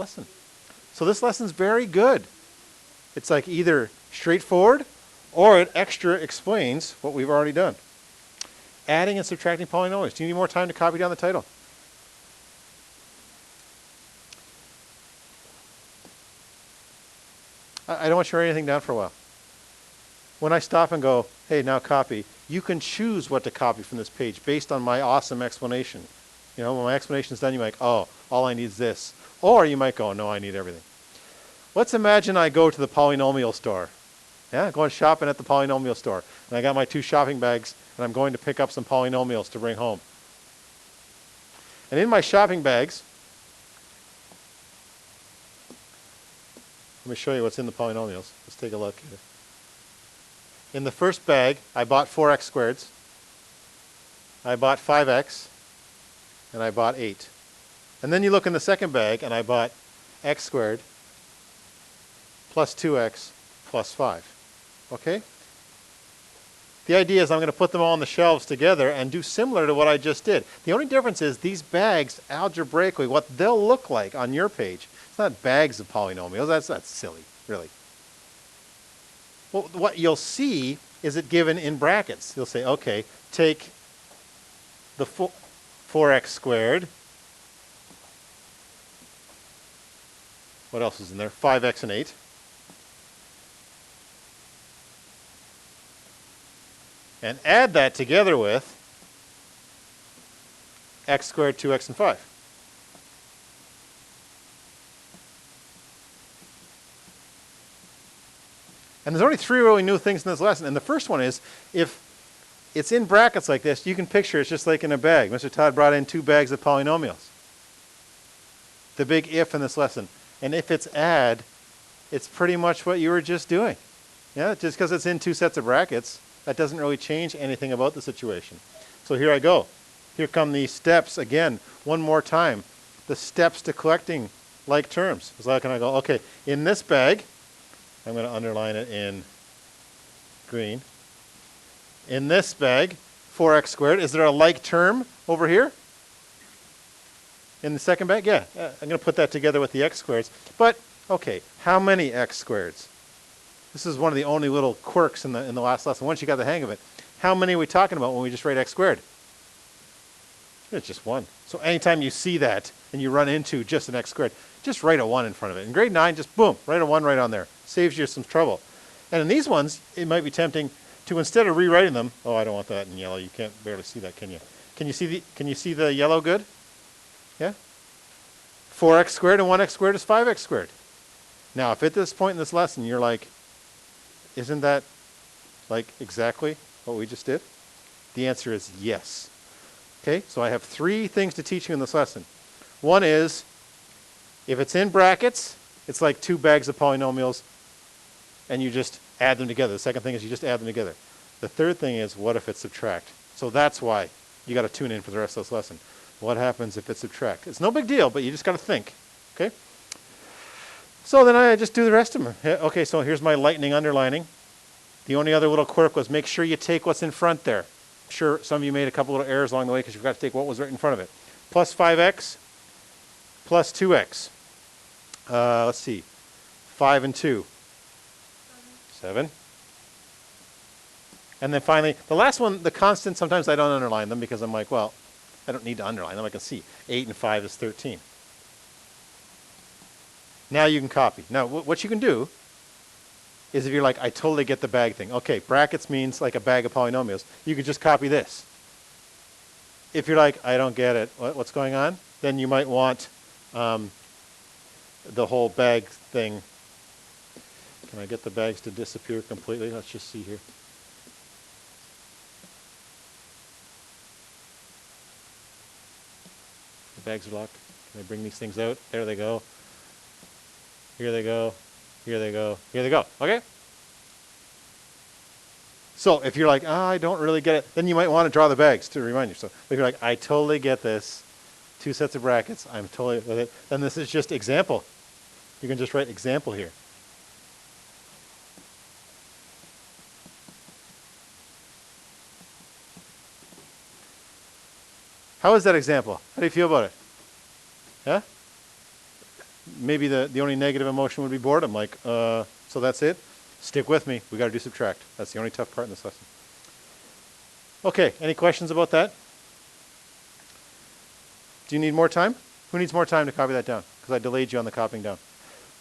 lesson. So this lesson's very good. It's like either straightforward or it extra explains what we've already done. Adding and subtracting polynomials. Do you need more time to copy down the title? I don't want you to write anything down for a while. When I stop and go, hey, now copy, you can choose what to copy from this page based on my awesome explanation. You know, when my explanation is done, you might, oh, all I need is this. Or you might go, no, I need everything. Let's imagine I go to the polynomial store. Yeah, going shopping at the polynomial store. And I got my 2 shopping bags, and I'm going to pick up some polynomials to bring home. And in my shopping bags, let me show you what's in the polynomials. Let's take a look here. In the first bag, I bought 4x squareds. I bought 5x. And I bought 8. And then you look in the second bag, and I bought x squared plus 2x plus 5. Okay? The idea is I'm going to put them all on the shelves together and do similar to what I just did. The only difference is these bags, algebraically, what they'll look like on your page, it's not bags of polynomials. That's silly, really. Well, what you'll see is it given in brackets. You'll say, okay, take the 4x squared. What else is in there? 5x and 8. And add that together with x squared, 2x, and 5. And there's only 3 really new things in this lesson. And the first one is, if it's in brackets like this, you can picture it's just like in a bag. Mr. Todd brought in 2 bags of polynomials. The big if in this lesson. And if it's add, it's pretty much what you were just doing. Yeah, just because it's in 2 sets of brackets, that doesn't really change anything about the situation. So here I go. Here come the steps again, one more time. The steps to collecting like terms. So I can go, okay, in this bag, I'm going to underline it in green. In this bag, 4x squared, is there a like term over here? In the second bag? Yeah, I'm going to put that together with the x squareds. But, okay, how many x squareds? This is one of the only little quirks in the last lesson. Once you got the hang of it, how many are we talking about when we just write x squared? It's just 1. So anytime you see that and you run into just an x squared, just write a 1 in front of it. In grade 9, just boom, write a 1 right on there. Saves you some trouble. And in these ones, it might be tempting to, instead of rewriting them, oh, I don't want that in yellow. You can't barely see that, can you? Can you see the yellow good? Yeah? 4x squared and 1x squared is 5x squared. Now, if at this point in this lesson you're like, isn't that like exactly what we just did? The answer is yes. Okay, so I have 3 things to teach you in this lesson. One is, if it's in brackets, it's like 2 bags of polynomials, and you just add them together. The second thing is you just add them together. The third thing is, what if it's subtract? So that's why you got to tune in for the rest of this lesson. What happens if it's subtract? It's no big deal, but you just got to think. Okay? So then I just do the rest of them. Okay, so here's my lightning underlining. The only other little quirk was make sure you take what's in front there. I'm sure some of you made a couple little errors along the way because you forgot to take what was right in front of it. Plus 5x plus 2x. Let's see. 5 and 2. 7. And then finally, the last one, the constant, sometimes I don't underline them because I'm like, well, I don't need to underline them. I can see 8 and 5 is 13. Now you can copy. Now, what you can do is if you're like, I totally get the bag thing. Okay, brackets means like a bag of polynomials. You can just copy this. If you're like, I don't get it, what's going on? Then you might want the whole bag thing. Can I get the bags to disappear completely? Let's just see here. The bags are locked. Can I bring these things out? There they go. Here they go. Here they go. Here they go. Okay? So if you're like, I don't really get it, then you might want to draw the bags to remind you. So if you're like, I totally get this, 2 sets of brackets, I'm totally with it, then this is just example. You can just write example here. How is that example? How do you feel about it? Yeah? maybe the only negative emotion would be boredom. Like, so that's it? Stick with me. We got to do subtract. That's the only tough part in this lesson. Okay, any questions about that? Do you need more time? Who needs more time to copy that down? Because I delayed you on the copying down.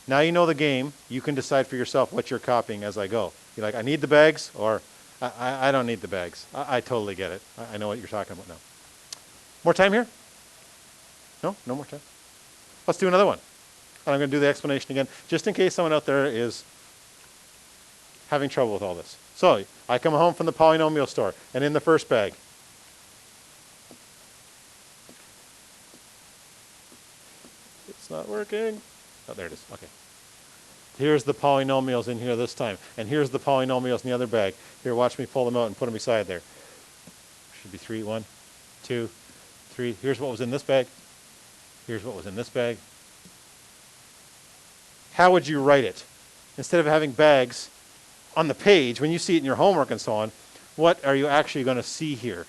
Now you know the game. You can decide for yourself what you're copying as I go. You're like, I need the bags, or I don't need the bags. I totally get it. I know what you're talking about now. More time here? No? No more time? Let's do another one. And I'm going to do the explanation again, just in case someone out there is having trouble with all this. So, I come home from the polynomial store, and in the first bag, it's not working. Oh, there it is. Okay. Here's the polynomials in here this time, and here's the polynomials in the other bag. Here, watch me pull them out and put them beside there. Should be 3, 1, 2, 3. Here's what was in this bag. Here's what was in this bag. How would you write it? Instead of having bags on the page, when you see it in your homework and so on, what are you actually going to see here?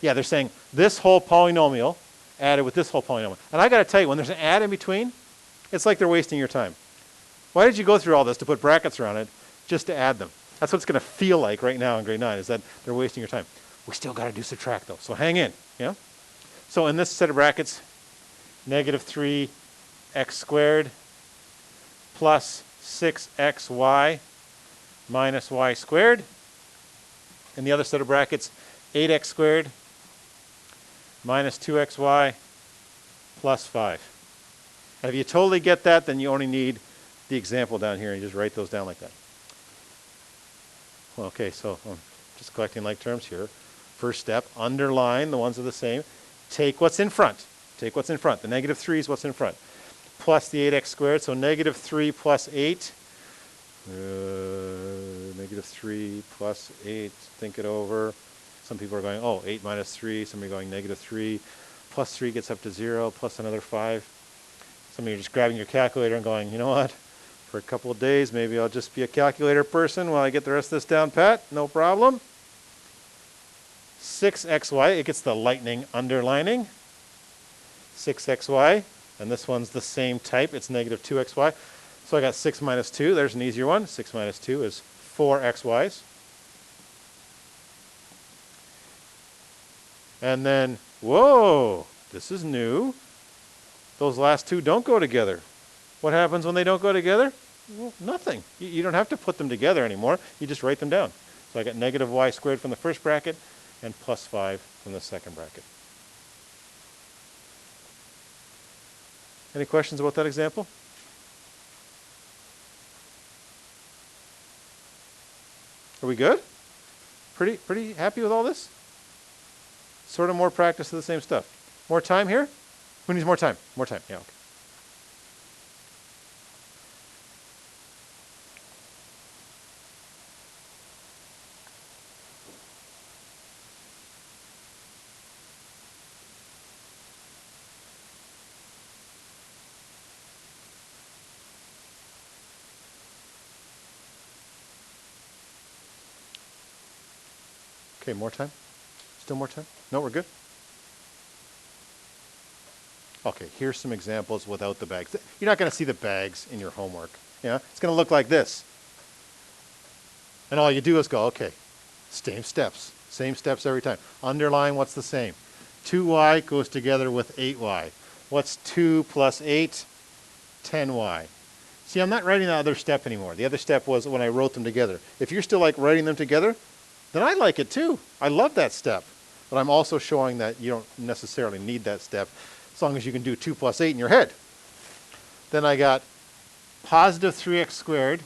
Yeah, they're saying this whole polynomial added with this whole polynomial. And I got to tell you, when there's an add in between, it's like they're wasting your time. Why did you go through all this to put brackets around it just to add them? That's what it's going to feel like right now in grade 9, is that they're wasting your time. We still got to do subtract, though, so hang in. Yeah. So in this set of brackets, negative 3x squared plus 6xy minus y squared. In the other set of brackets, 8x squared minus 2xy plus 5. And if you totally get that, then you only need the example down here, and you just write those down like that. Well, okay, so I'm just collecting like terms here. First step, underline the ones that are the same. Take what's in front. Take what's in front. The negative 3 is what's in front. Plus the 8x squared, so negative 3 plus 8. Negative 3 plus 8, think it over. Some people are going, oh, 8 minus 3. Some are going negative 3. Plus 3 gets up to 0, plus another 5. Some of you are just grabbing your calculator and going, you know what? For a couple of days, maybe I'll just be a calculator person while I get the rest of this down pat. No problem. 6xy, it gets the lightning underlining. 6xy, and this one's the same type. It's negative 2xy. So I got 6 minus 2. There's an easier one. 6 minus 2 is 4xy's. And then, whoa, this is new. Those last two don't go together. What happens when they don't go together? Well, nothing. You don't have to put them together anymore. You just write them down. So I got negative y squared from the first bracket and plus 5 from the second bracket. Any questions about that example? Are we good? Pretty happy with all this? Sort of more practice of the same stuff. More time here? Who needs more time? More time. Yeah, okay. Okay, more time? Still more time? No, we're good? Okay, here's some examples without the bags. You're not going to see the bags in your homework. Yeah, it's going to look like this. And all you do is go, okay, same steps every time. Underline what's the same. 2y goes together with 8y. What's 2 plus 8? 10y. See, I'm not writing the other step anymore. The other step was when I wrote them together. If you're still like writing them together, then I like it too. I love that step. But I'm also showing that you don't necessarily need that step as long as you can do 2 plus 8 in your head. Then I got positive 3x squared,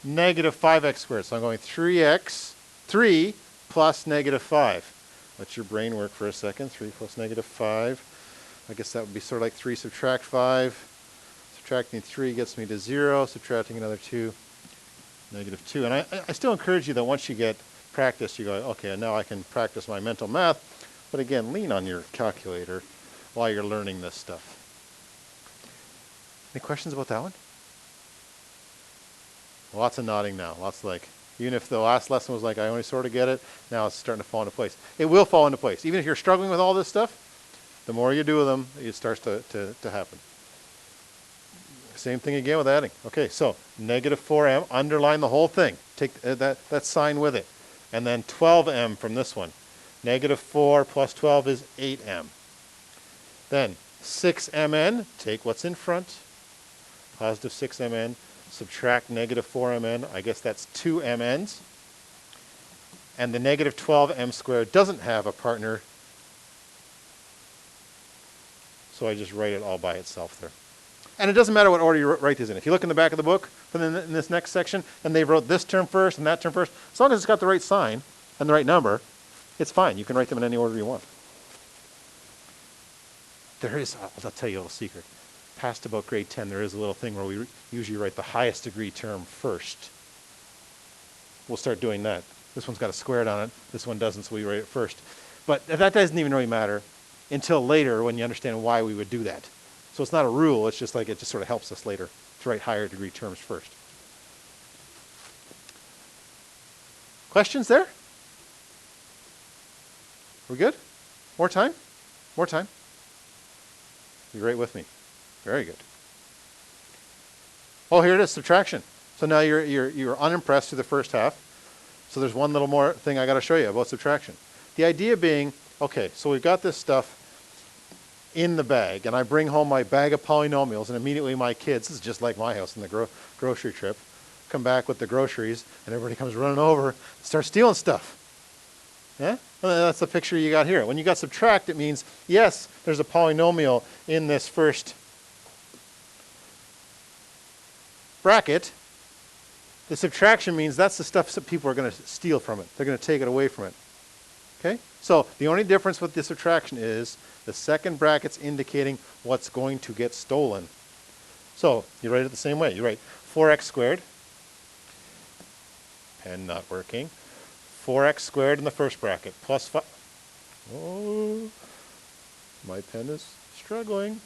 negative 5x squared. So I'm going 3 plus negative 5. Let your brain work for a second. 3 plus negative 5. I guess that would be sort of like 3 subtract 5. Subtracting 3 gets me to 0. Subtracting another 2, negative 2. And I still encourage you that once you get practice, you go, okay, now I can practice my mental math. But again, lean on your calculator while you're learning this stuff. Any questions about that one? Lots of nodding now. Lots like, even if the last lesson was like, I only sort of get it, now it's starting to fall into place. It will fall into place. Even if you're struggling with all this stuff, The more you do with them, it starts to happen. Same thing again with adding. Okay, so negative 4m, underline the whole thing. Take that sign with it. And then 12m from this one. Negative 4 plus 12 is 8m. Then 6mn, take what's in front. Positive 6mn, subtract negative 4mn. I guess that's 2mn's. And the negative 12m squared doesn't have a partner, so I just write it all by itself there. And it doesn't matter what order you write these in. If you look in the back of the book in this next section, and they wrote this term first and that term first, as long as it's got the right sign and the right number, it's fine. You can write them in any order you want. There is, I'll tell you a little secret. Past about grade 10, there is a little thing where we usually write the highest degree term first. We'll start doing that. This one's got a squared on it. This one doesn't, so we write it first. But that doesn't even really matter until later when you understand why we would do that. So it's not a rule. It's just like it just sort of helps us later to write higher degree terms first. Questions there? We good? More time? More time? You're right with me. Very good. Oh, here it is, subtraction. So now you're unimpressed through the first half. So there's one little more thing I got to show you about subtraction. The idea being, okay, so we've got this stuff in the bag, and I bring home my bag of polynomials, and immediately my kids, this is just like my house in the grocery trip, come back with the groceries, and everybody comes running over and starts stealing stuff. Yeah? Well, that's the picture you got here. When you got subtract, it means, yes, there's a polynomial in this first bracket. The subtraction means that's the stuff that people are going to steal from it. They're going to take it away from it. Okay? So the only difference with the subtraction is the second bracket's indicating what's going to get stolen. So you write it the same way. You write 4x squared. Pen not working. 4x squared in the first bracket plus 5. Oh, my pen is struggling.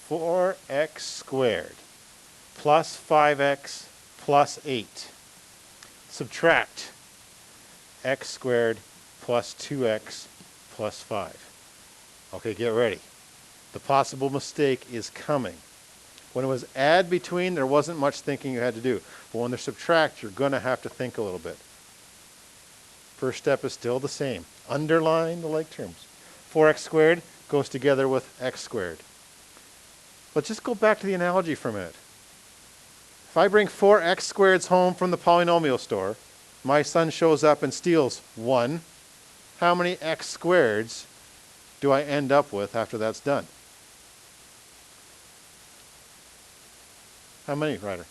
4x squared plus 5x plus 8. Subtract x squared plus 2x plus 5. Okay, get ready. The possible mistake is coming. When it was add between, there wasn't much thinking you had to do. But when there's subtract, you're going to have to think a little bit. First step is still the same. Underline the like terms. 4x squared goes together with x squared. But just go back to the analogy for a minute. If I bring 4x squareds home from the polynomial store, my son shows up and steals 1. How many x squareds do I end up with after that's done? How many, Ryder?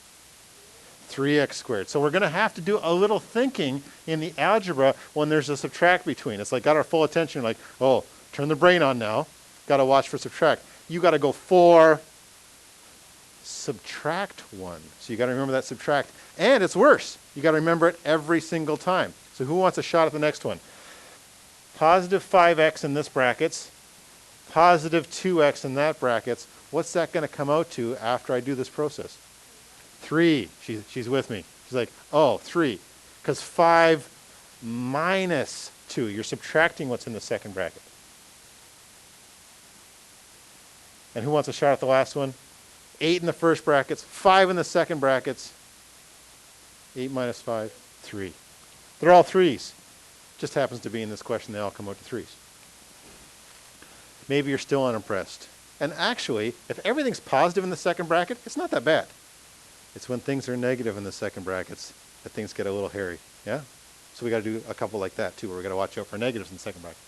3x squared. So we're going to have to do a little thinking in the algebra when there's a subtract between. It's like got our full attention, like, oh, turn the brain on now. Got to watch for subtract. You got to go 4, subtract 1. So you got to remember that subtract. And it's worse. You got to remember it every single time. So who wants a shot at the next one? Positive 5x in this brackets, positive 2x in that brackets. What's that going to come out to after I do this process? 3. She's with me. She's like, oh, 3. Because 5 minus 2. You're subtracting what's in the second bracket. And who wants a shot at the last one? 8 in the first brackets, 5 in the second brackets. 8 minus 5, 3. They're all 3s. Just happens to be in this question, they all come out to 3s. Maybe you're still unimpressed. And actually, if everything's positive in the second bracket, it's not that bad. It's when things are negative in the second brackets that things get a little hairy. Yeah? So we got to do a couple like that too, where we got to watch out for negatives in the second bracket.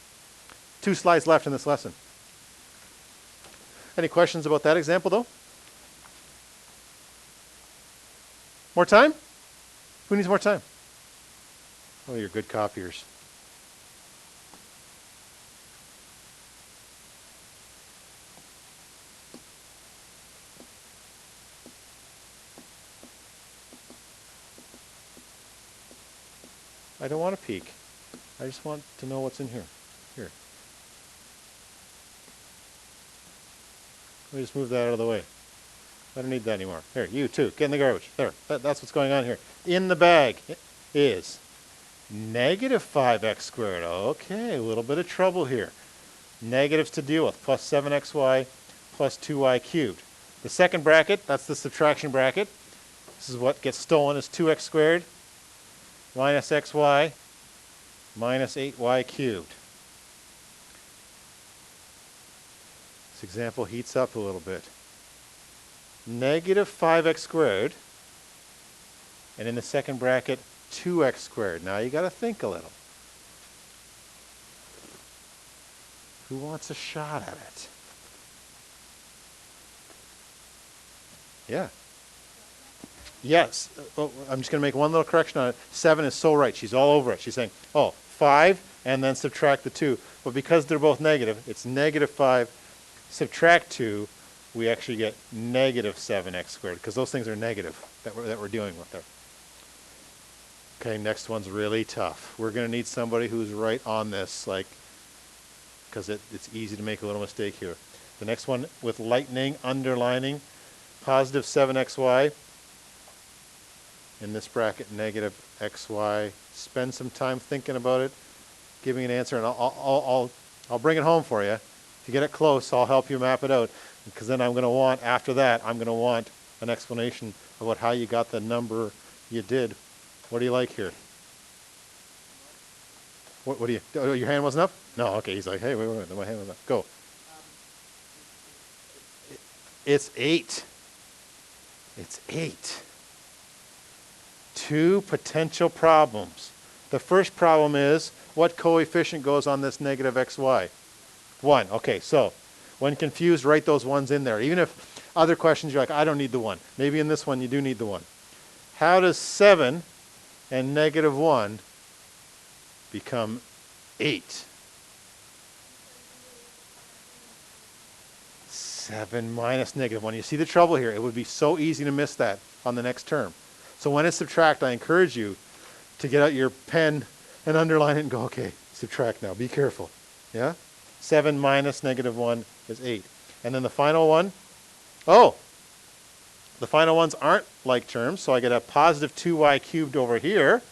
2 slides left in this lesson. Any questions about that example though? More time? Who needs more time? Oh, you're good copiers. I don't want to peek. I just want to know what's in here. Here. Let me just move that out of the way. I don't need that anymore. Here, you too. Get in the garbage. There. That's what's going on here. In the bag is negative 5x squared. Okay, a little bit of trouble here. Negatives to deal with, plus 7xy plus 2y cubed. The second bracket, that's the subtraction bracket. This is what gets stolen, is 2x squared minus xy minus 8y cubed. This example heats up a little bit. Negative 5x squared, and in the second bracket, 2x squared. Now you got to think a little. Who wants a shot at it? Yeah. Yes. Oh, I'm just going to make one little correction on it. 7 is so right. She's all over it. She's saying, oh, 5 and then subtract the 2. But because they're both negative, it's negative 5. Subtract 2, we actually get negative 7x squared, because those things are negative that we're dealing with there. Okay, next one's really tough. We're going to need somebody who's right on this, like, because it's easy to make a little mistake here. The next one with lightning, underlining, positive 7xy. In this bracket, negative xy. Spend some time thinking about it, giving an answer, and I'll bring it home for you. If you get it close, I'll help you map it out, because then I'm going to want, after that, I'm going to want an explanation about how you got the number you did. What do you like here? What do you, oh, your hand wasn't up? No, okay, he's like, hey, wait, my hand was up. Go. It's 8. It's 8. 2 potential problems. The first problem is, what coefficient goes on this negative xy? 1. Okay, so when confused, write those ones in there. Even if other questions you're like, I don't need the 1. Maybe in this one you do need the 1. How does 7 and negative 1 become 8? 7 minus negative 1. You see the trouble here? It would be so easy to miss that on the next term. So when it's subtract, I encourage you to get out your pen and underline it and go, okay, subtract now. Be careful. Yeah? 7 minus negative 1 is 8. And then the final one, oh, the final ones aren't like terms, so I get a positive 2y cubed over here.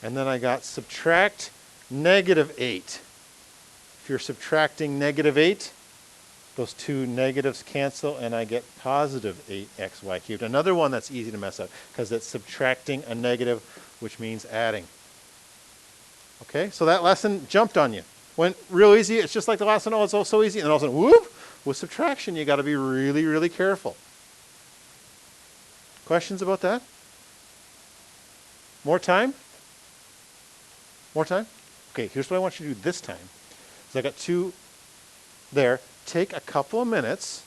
And then I got subtract negative 8. If you're subtracting negative 8, those two negatives cancel, and I get positive 8xy cubed. Another one that's easy to mess up, because it's subtracting a negative, which means adding. Okay, so that lesson jumped on you. Went real easy. It's just like the last one. Oh, it's all so easy. And all of a sudden, whoop! With subtraction, you got to be really, really careful. Questions about that? More time? More time? Okay, here's what I want you to do this time. So I got 2 there. Take a couple of minutes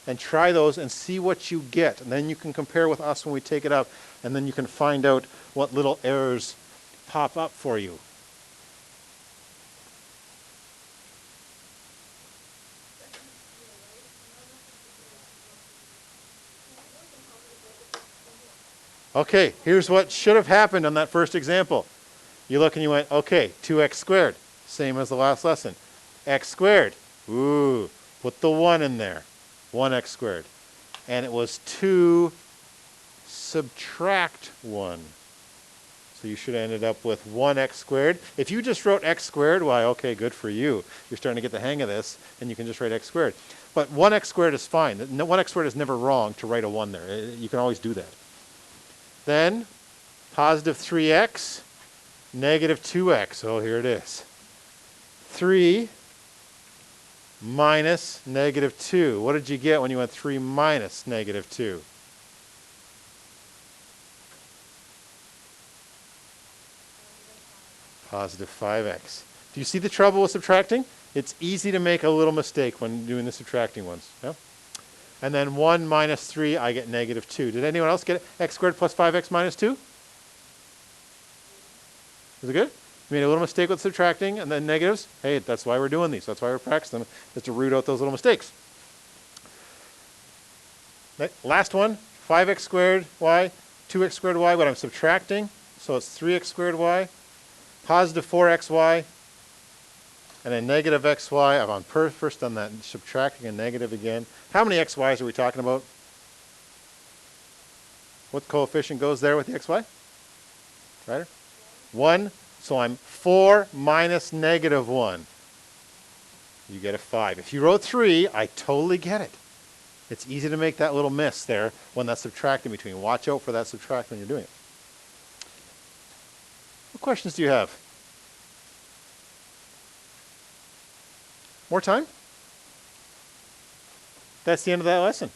and try those and see what you get. And then you can compare with us when we take it up, and then you can find out what little errors pop up for you. Okay, here's what should have happened on that first example. You look and you went, okay, 2x squared, same as the last lesson. X squared, ooh, put the 1 in there, 1x squared. And it was 2 subtract 1. So you should have ended up with 1x squared. If you just wrote x squared, why, okay, good for you. You're starting to get the hang of this, and you can just write x squared. But 1x squared is fine. 1x squared is never wrong to write a 1 there. You can always do that. Then, positive 3x, negative 2x. Oh, here it is. 3 minus negative 2. What did you get when you went 3 minus negative 2? Positive 5x. Do you see the trouble with subtracting? It's easy to make a little mistake when doing the subtracting ones. Yeah? And then 1 minus 3, I get negative 2. Did anyone else get it? X squared plus 5x minus 2? Is it good? You made a little mistake with subtracting and then negatives. Hey, that's why we're doing these. That's why we're practicing them, is to root out those little mistakes. Last one, 5x squared y, 2x squared y, but I'm subtracting. So it's 3x squared y, positive 4xy, and a negative xy. I've on first done that, subtracting a negative again. How many xy's are we talking about? What coefficient goes there with the xy? Right? 1. So I'm 4 minus negative 1. you get a 5. If you wrote 3, I totally get it. It's easy to make that little miss there when that's subtracting between. Watch out for that subtract when you're doing it. What questions do you have? More time? That's the end of that lesson.